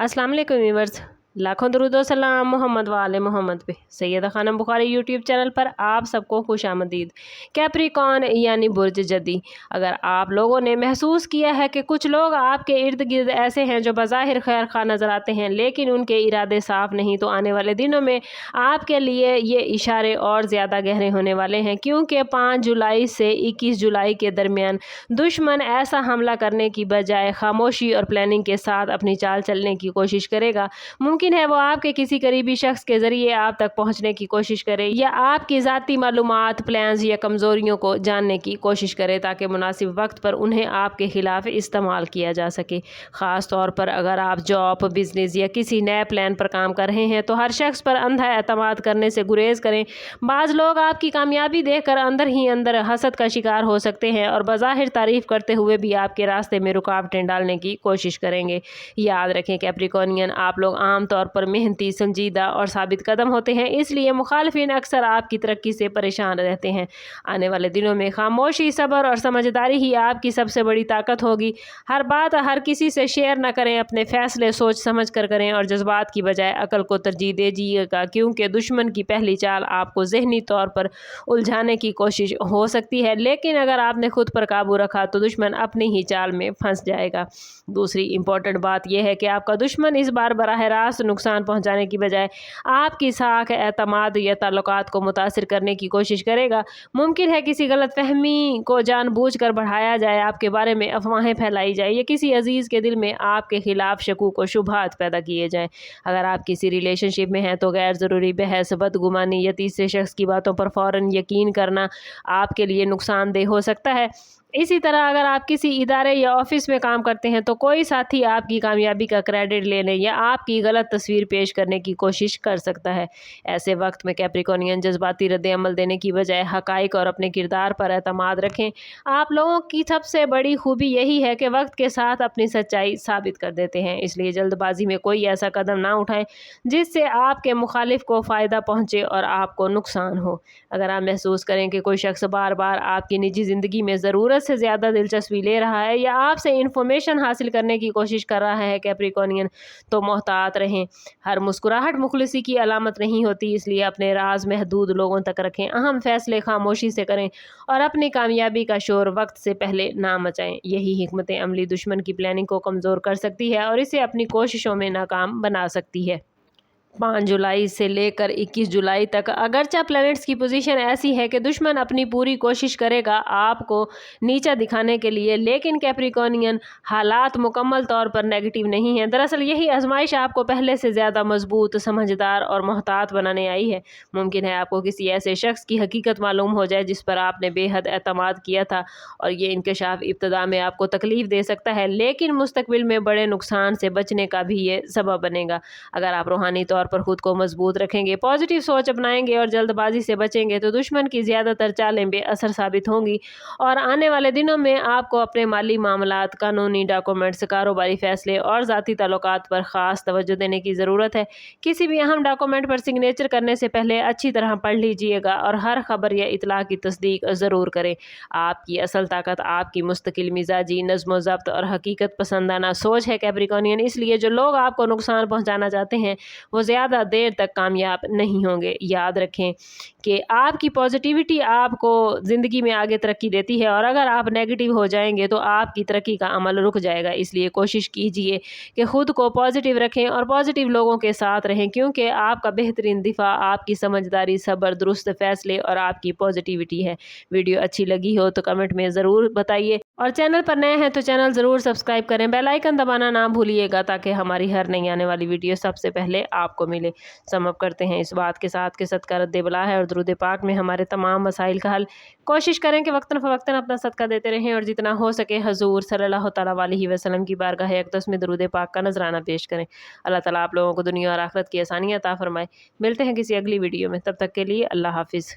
अस्सलाम वालेकुम व्यूअर्स, लाखों दरूद व सलाम मोहम्मद वाले मोहम्मद पे। सैयदा खानम बुखारी यूट्यूब चैनल पर आप सबको खुश आमदीद। कैप्रिकॉर्न यानी बुर्ज जदी। अगर आप लोगों ने महसूस किया है कि कुछ लोग आपके इर्द गिर्द ऐसे हैं जो बज़ाहिर खैर खा नज़र आते हैं लेकिन उनके इरादे साफ नहीं, तो आने वाले दिनों में आपके लिए ये इशारे और ज़्यादा गहरे होने वाले हैं, क्योंकि 5 जुलाई से 21 जुलाई के दरमियान दुश्मन ऐसा हमला करने की बजाय खामोशी और प्लानिंग के साथ अपनी चाल चलने की कोशिश करेगा। मुमकिन है वो आपके किसी करीबी शख्स के ज़रिए आप तक पहुंचने की कोशिश करे या आपकी ज़ाती मालूमात, प्लान्स या कमज़ोरियों को जानने की कोशिश करे ताकि मुनासिब वक्त पर उन्हें आपके ख़िलाफ़ इस्तेमाल किया जा सके। ख़ास तौर पर अगर आप जॉब, बिज़नेस या किसी नए प्लान पर काम कर रहे हैं तो हर शख्स पर अंधा एतमाद करने से गुरेज करें। बाज़ लोग आपकी कामयाबी देखकर अंदर ही अंदर हसद का शिकार हो सकते हैं और बज़ाहिर तारीफ़ करते हुए भी आपके रास्ते में रुकावटें डालने की कोशिश करेंगे। याद रखें कैप्रिकॉर्नियन, आप लोग आम तौर पर मेहनती, संजीदा और साबित कदम होते हैं, इसलिए मुखालिफिन अक्सर आपकी तरक्की से परेशान रहते हैं। आने वाले दिनों में खामोशी, सब्र और समझदारी ही आपकी सबसे बड़ी ताकत होगी। हर बात हर किसी से शेयर न करें, अपने फैसले सोच समझ कर करें और जज्बात की बजाय अकल को तरजीह दीजिएगा, क्योंकि दुश्मन की पहली चाल आपको ज़हनी तौर पर उलझाने की कोशिश हो सकती है, लेकिन अगर आपने खुद पर काबू रखा तो दुश्मन अपनी ही चाल में फंस जाएगा। दूसरी इम्पोर्टेंट बात यह है कि आपका दुश्मन इस बार बराह रास्त नुकसान पहुंचाने की बजाय आपकी साख, एतमाद या ताल्लुकात को मुतासिर करने की कोशिश करेगा। मुमकिन है किसी गलत फहमी को जानबूझकर बढ़ाया जाए, आपके बारे में अफवाहें फैलाई जाए या किसी अजीज़ के दिल में आपके खिलाफ शकूक व शुबहात पैदा किए जाएं। अगर आप किसी रिलेशनशिप में हैं तो गैर ज़रूरी बहस, बदगुमानी या तीसरे शख्स की बातों पर फ़ौरन यकीन करना आपके लिए नुकसानदेह हो सकता है। इसी तरह अगर आप किसी इदारे या ऑफिस में काम करते हैं तो कोई साथी आपकी कामयाबी का क्रेडिट लेने या आपकी गलत तस्वीर पेश करने की कोशिश कर सकता है। ऐसे वक्त में कैप्रिकॉर्नियन जज्बाती रद्द-ए-अमल देने की बजाय हक़ाइक़ और अपने किरदार पर एतमाद रखें। आप लोगों की सबसे बड़ी खूबी यही है कि वक्त के साथ अपनी सच्चाई साबित कर देते हैं, इसलिए जल्दबाजी में कोई ऐसा कदम ना उठाएं जिससे आपके मुखालिफ को फ़ायदा पहुँचे और आपको नुकसान हो। अगर आप महसूस करें कि कोई शख्स बार बार आपकी निजी ज़िंदगी में ज़रूरत से ज़्यादा दिलचस्पी ले रहा है या आपसे इन्फॉर्मेशन हासिल करने की कोशिश कर रहा है कैप्रिकॉर्नियन, तो मोहतात रहें। हर मुस्कुराहट मुखलिसी की अलामत नहीं होती, इसलिए अपने राज महदूद लोगों तक रखें, अहम फैसले खामोशी से करें और अपनी कामयाबी का शोर वक्त से पहले ना मचाएं। यही हिकमत अमली दुश्मन की प्लानिंग को कमज़ोर कर सकती है और इसे अपनी कोशिशों में नाकाम बना सकती है। 5 जुलाई से लेकर 21 जुलाई तक अगरचा प्लैनेट्स की पोजीशन ऐसी है कि दुश्मन अपनी पूरी कोशिश करेगा आपको नीचा दिखाने के लिए, लेकिन कैप्रिकॉर्नियन हालात मुकम्मल तौर पर नेगेटिव नहीं है। दरअसल यही आजमाइश आपको पहले से ज़्यादा मजबूत, समझदार और मोहतात बनाने आई है। मुमकिन है आपको किसी ऐसे शख्स की हकीकत मालूम हो जाए जिस पर आपने बेहद एतमाद किया था और ये इंकशाफ इब्तदा में आपको तकलीफ दे सकता है, लेकिन मुस्तकबिल में बड़े नुकसान से बचने का भी ये सबब बनेगा। अगर आप रूहानी तौर पर खुद को मजबूत रखेंगे, पॉजिटिव सोच अपनाएंगे और जल्दबाजी से बचेंगे तो दुश्मन की ज़्यादातर चालें बेअसर साबित होंगी और आने वाले दिनों में आपको अपने माली मामलात, कानूनी डॉक्यूमेंट्स, कारोबारी फैसले और ज़ाती ताल्लुकात पर ख़ास तवज्जो देने की ज़रूरत है। किसी भी अहम डॉक्यूमेंट पर सिग्नेचर करने से पहले अच्छी तरह पढ़ लीजिएगा और हर खबर या इतला की तस्दीक ज़रूर करें। आपकी असल ताकत आपकी मुस्तकिल मिजाजी, नज़्म ज़ब्त और हकीकत पसंदाना सोच है कैप्रिकॉर्नियन, इसलिए जो लोग आपको नुकसान पहुँचाना चाहते हैं वो ज़्यादा देर तक कामयाब नहीं होंगे। याद रखें कि आपकी पॉजिटिविटी आपको ज़िंदगी में आगे तरक्की देती है और अगर आप नेगेटिव हो जाएंगे तो आपकी तरक्की का अमल रुक जाएगा। इसलिए कोशिश कीजिए कि ख़ुद को पॉजिटिव रखें और पॉजिटिव लोगों के साथ रहें, क्योंकि आपका बेहतरीन दिफा आपकी समझदारी, सब्र, दुरुस्त फैसले और आपकी पॉजिटिविटी है। वीडियो अच्छी लगी हो तो कमेंट में ज़रूर बताइए और चैनल पर नए हैं तो चैनल ज़रूर सब्सक्राइब करें, बेल आइकन दबाना ना भूलिएगा ताकि हमारी हर नई आने वाली वीडियो सबसे पहले आपको मिले। समअप करते हैं इस बात के साथ कि सदका रद्द बला है और दुरूद पाक में हमारे तमाम मसाइल का हल। कोशिश करें कि वक्तन फ़वक्तन अपना सदका देते रहें और जितना हो सके हजूर सल्लल्लाहु तआला अलैहि वसल्लम की बारगाह अक़दस में दुरूद पाक का नजराना पेश करें। अल्लाह ताला आप लोगों को दुनिया और आखिरत की आसानियाँ अता फरमाए। मिलते हैं किसी अगली वीडियो में, तब तक के लिए अल्लाह हाफिज़।